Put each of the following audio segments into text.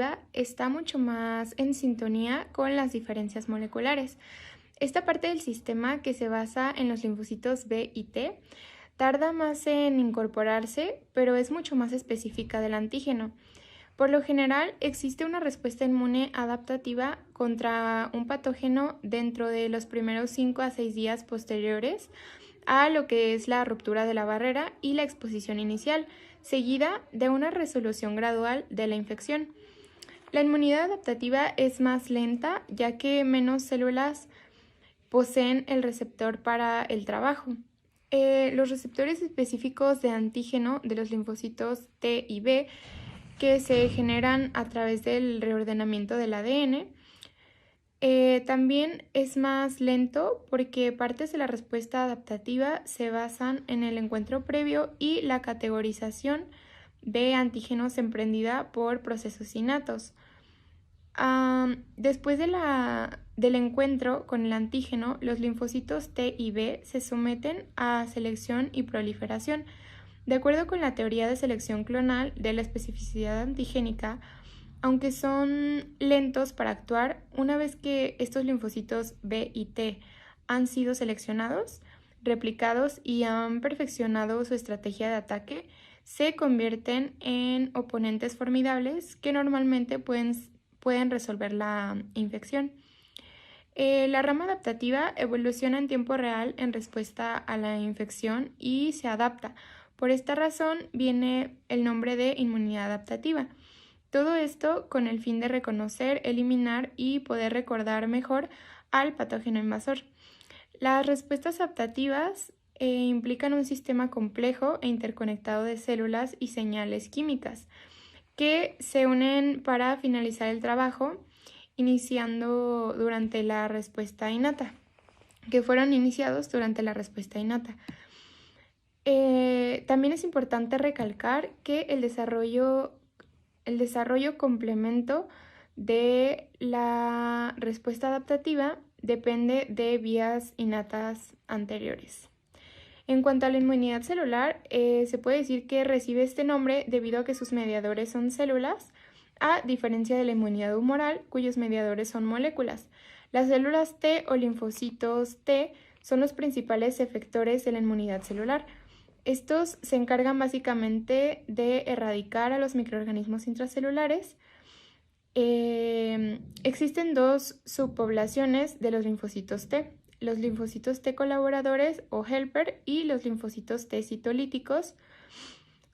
adaptativa está mucho más en sintonía con las diferencias moleculares. Esta parte del sistema que se basa en los linfocitos B y T tarda más en incorporarse, pero es mucho más específica del antígeno. Por lo general, existe una respuesta inmune adaptativa contra un patógeno dentro de los primeros 5 a 6 días posteriores a lo que es la ruptura de la barrera y la exposición inicial, seguida de una resolución gradual de la infección. La inmunidad adaptativa es más lenta, ya que menos células poseen el receptor para el trabajo. Los receptores específicos de antígeno de los linfocitos T y B, que se generan a través del reordenamiento del ADN, también es más lento porque partes de la respuesta adaptativa se basan en el encuentro previo y la categorización de antígenos emprendida por procesos innatos. Después del encuentro con el antígeno, los linfocitos T y B se someten a selección y proliferación. De acuerdo con la teoría de selección clonal de la especificidad antigénica, aunque son lentos para actuar, una vez que estos linfocitos B y T han sido seleccionados, replicados y han perfeccionado su estrategia de ataque, se convierten en oponentes formidables que normalmente pueden resolver la infección. La rama adaptativa evoluciona en tiempo real en respuesta a la infección y se adapta. Por esta razón viene el nombre de inmunidad adaptativa. Todo esto con el fin de reconocer, eliminar y poder recordar mejor al patógeno invasor. Las respuestas adaptativas implican un sistema complejo e interconectado de células y señales químicas que se unen para finalizar el trabajo, iniciando durante la respuesta innata, que fueron iniciados durante la respuesta innata. También es importante recalcar que el desarrollo complemento de la respuesta adaptativa depende de vías innatas anteriores. En cuanto a la inmunidad celular, se puede decir que recibe este nombre debido a que sus mediadores son células, a diferencia de la inmunidad humoral, cuyos mediadores son moléculas. Las células T o linfocitos T son los principales efectores de la inmunidad celular. Estos se encargan básicamente de erradicar a los microorganismos intracelulares. Existen dos subpoblaciones de los linfocitos T: los linfocitos T colaboradores o helper y los linfocitos T citolíticos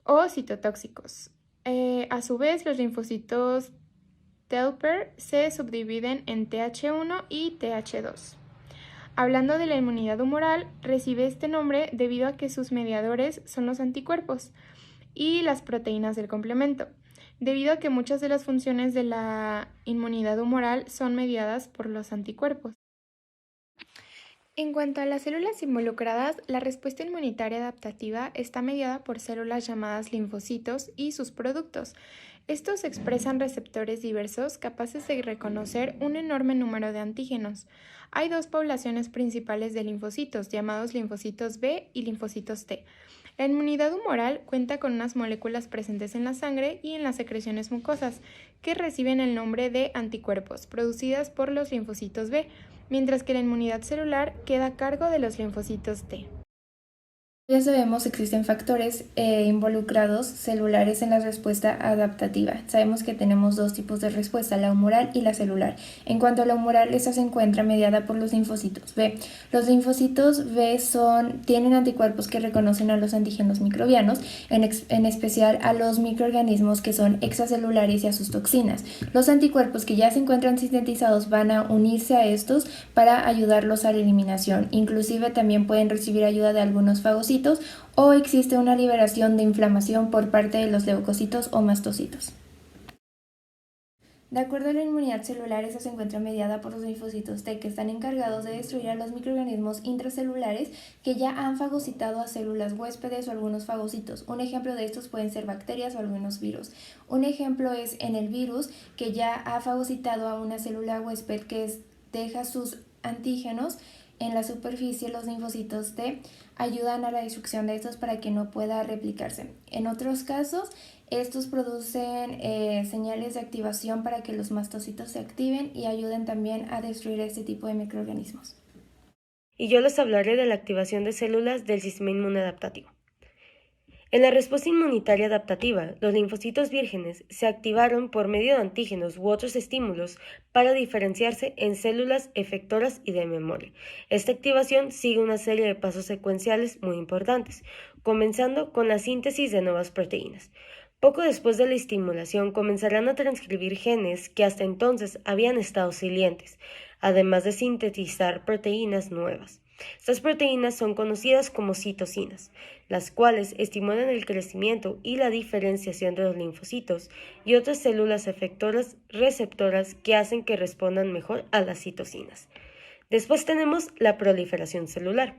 o citotóxicos. A su vez, los linfocitos helper se subdividen en TH1 y TH2. Hablando de la inmunidad humoral, recibe este nombre debido a que sus mediadores son los anticuerpos y las proteínas del complemento, debido a que muchas de las funciones de la inmunidad humoral son mediadas por los anticuerpos. En cuanto a las células involucradas, la respuesta inmunitaria adaptativa está mediada por células llamadas linfocitos y sus productos. Estos expresan receptores diversos capaces de reconocer un enorme número de antígenos. Hay dos poblaciones principales de linfocitos, llamados linfocitos B y linfocitos T. La inmunidad humoral cuenta con unas moléculas presentes en la sangre y en las secreciones mucosas, que reciben el nombre de anticuerpos, producidas por los linfocitos B, mientras que la inmunidad celular queda a cargo de los linfocitos T. Ya sabemos que existen factores involucrados celulares en la respuesta adaptativa. Sabemos que tenemos dos tipos de respuesta, la humoral y la celular. En cuanto a la humoral, esta se encuentra mediada por los linfocitos B. Los linfocitos B tienen anticuerpos que reconocen a los antígenos microbianos, en especial a los microorganismos que son extracelulares y a sus toxinas. Los anticuerpos que ya se encuentran sintetizados van a unirse a estos para ayudarlos a la eliminación. Inclusive también pueden recibir ayuda de algunos fagocitos o existe una liberación de inflamación por parte de los leucocitos o mastocitos. De acuerdo a la inmunidad celular, esta se encuentra mediada por los linfocitos T, que están encargados de destruir a los microorganismos intracelulares que ya han fagocitado a células huéspedes o algunos fagocitos. Un ejemplo de estos pueden ser bacterias o algunos virus. Un ejemplo es en el virus, que ya ha fagocitado a una célula huésped que deja sus antígenos en la superficie, los linfocitos T ayudan a la destrucción de estos para que no pueda replicarse. En otros casos, estos producen señales de activación para que los mastocitos se activen y ayuden también a destruir este tipo de microorganismos. Y yo les hablaré de la activación de células del sistema inmune adaptativo. En la respuesta inmunitaria adaptativa, los linfocitos vírgenes se activaron por medio de antígenos u otros estímulos para diferenciarse en células efectoras y de memoria. Esta activación sigue una serie de pasos secuenciales muy importantes, comenzando con la síntesis de nuevas proteínas. Poco después de la estimulación comenzarán a transcribir genes que hasta entonces habían estado silentes, además de sintetizar proteínas nuevas. Estas proteínas son conocidas como citocinas, las cuales estimulan el crecimiento y la diferenciación de los linfocitos y otras células efectoras receptoras que hacen que respondan mejor a las citocinas. Después tenemos la proliferación celular.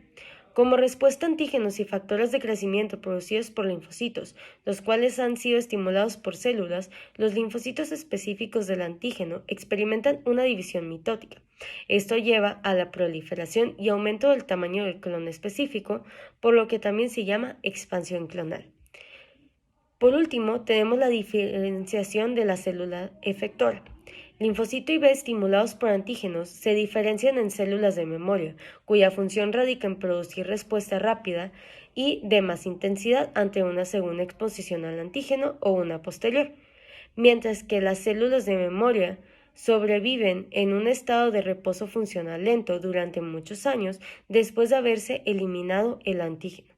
Como respuesta a antígenos y factores de crecimiento producidos por linfocitos, los cuales han sido estimulados por células, los linfocitos específicos del antígeno experimentan una división mitótica. Esto lleva a la proliferación y aumento del tamaño del clon específico, por lo que también se llama expansión clonal. Por último, tenemos la diferenciación de la célula efectora. Linfocito y B estimulados por antígenos se diferencian en células de memoria, cuya función radica en producir respuesta rápida y de más intensidad ante una segunda exposición al antígeno o una posterior, mientras que las células de memoria sobreviven en un estado de reposo funcional lento durante muchos años después de haberse eliminado el antígeno.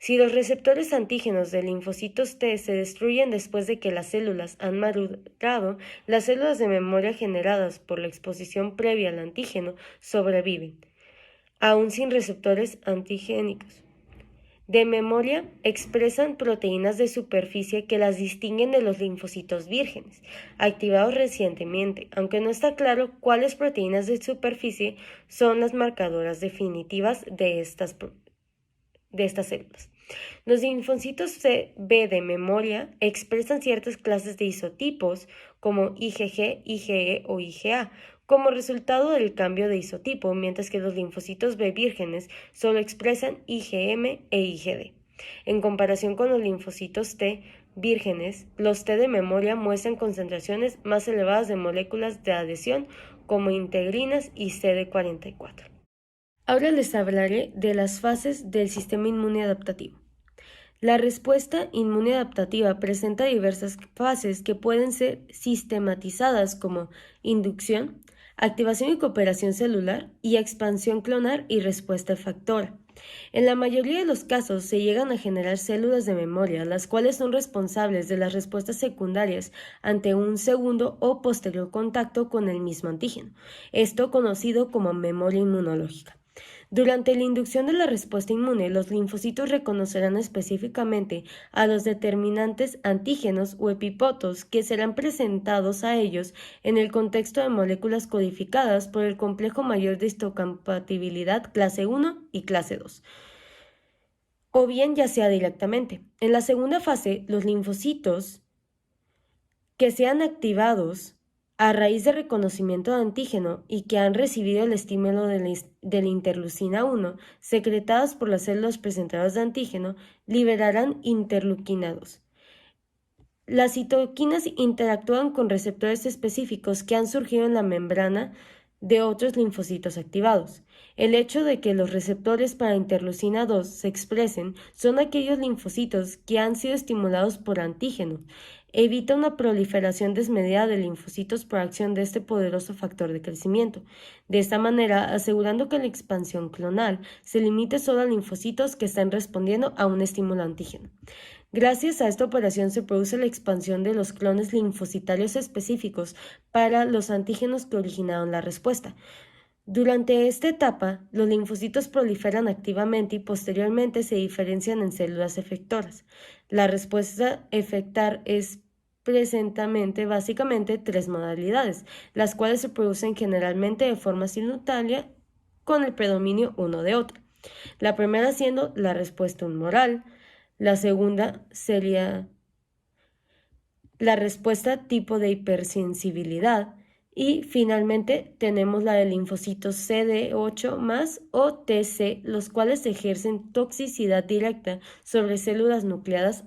Si los receptores antígenos de linfocitos T se destruyen después de que las células han madurado, las células de memoria generadas por la exposición previa al antígeno sobreviven, aún sin receptores antigénicos. De memoria expresan proteínas de superficie que las distinguen de los linfocitos vírgenes, activados recientemente, aunque no está claro cuáles proteínas de superficie son las marcadoras definitivas de estas células. Los linfocitos B de memoria expresan ciertas clases de isotipos como IgG, IgE o IgA como resultado del cambio de isotipo, mientras que los linfocitos B vírgenes solo expresan IgM e IgD. En comparación con los linfocitos T vírgenes, los T de memoria muestran concentraciones más elevadas de moléculas de adhesión como integrinas y CD44. Ahora les hablaré de las fases del sistema inmune adaptativo. La respuesta inmune adaptativa presenta diversas fases que pueden ser sistematizadas como inducción, activación y cooperación celular y expansión clonal y respuesta efectora. En la mayoría de los casos se llegan a generar células de memoria, las cuales son responsables de las respuestas secundarias ante un segundo o posterior contacto con el mismo antígeno, esto conocido como memoria inmunológica. Durante la inducción de la respuesta inmune, los linfocitos reconocerán específicamente a los determinantes antígenos o epipotos que serán presentados a ellos en el contexto de moléculas codificadas por el complejo mayor de histocompatibilidad clase 1 y clase 2, o bien ya sea directamente. En la segunda fase, los linfocitos que sean activados a raíz de reconocimiento de antígeno y que han recibido el estímulo de la interleucina 1, secretadas por las células presentadoras de antígeno, liberarán interleuquina 2. Las citoquinas interactúan con receptores específicos que han surgido en la membrana de otros linfocitos activados. El hecho de que los receptores para interleucina 2 se expresen son aquellos linfocitos que han sido estimulados por antígenos. Evita una proliferación desmedida de linfocitos por acción de este poderoso factor de crecimiento. De esta manera, asegurando que la expansión clonal se limite solo a linfocitos que están respondiendo a un estímulo antígeno. Gracias a esta operación se produce la expansión de los clones linfocitarios específicos para los antígenos que originaron la respuesta. Durante esta etapa, los linfocitos proliferan activamente y posteriormente se diferencian en células efectoras. La respuesta efectar es básicamente tres modalidades, las cuales se producen generalmente de forma simultánea con el predominio uno de otro. La primera siendo la respuesta humoral, la segunda sería la respuesta tipo de hipersensibilidad Y finalmente tenemos la de linfocitos CD8 más o TC, los cuales ejercen toxicidad directa sobre células nucleadas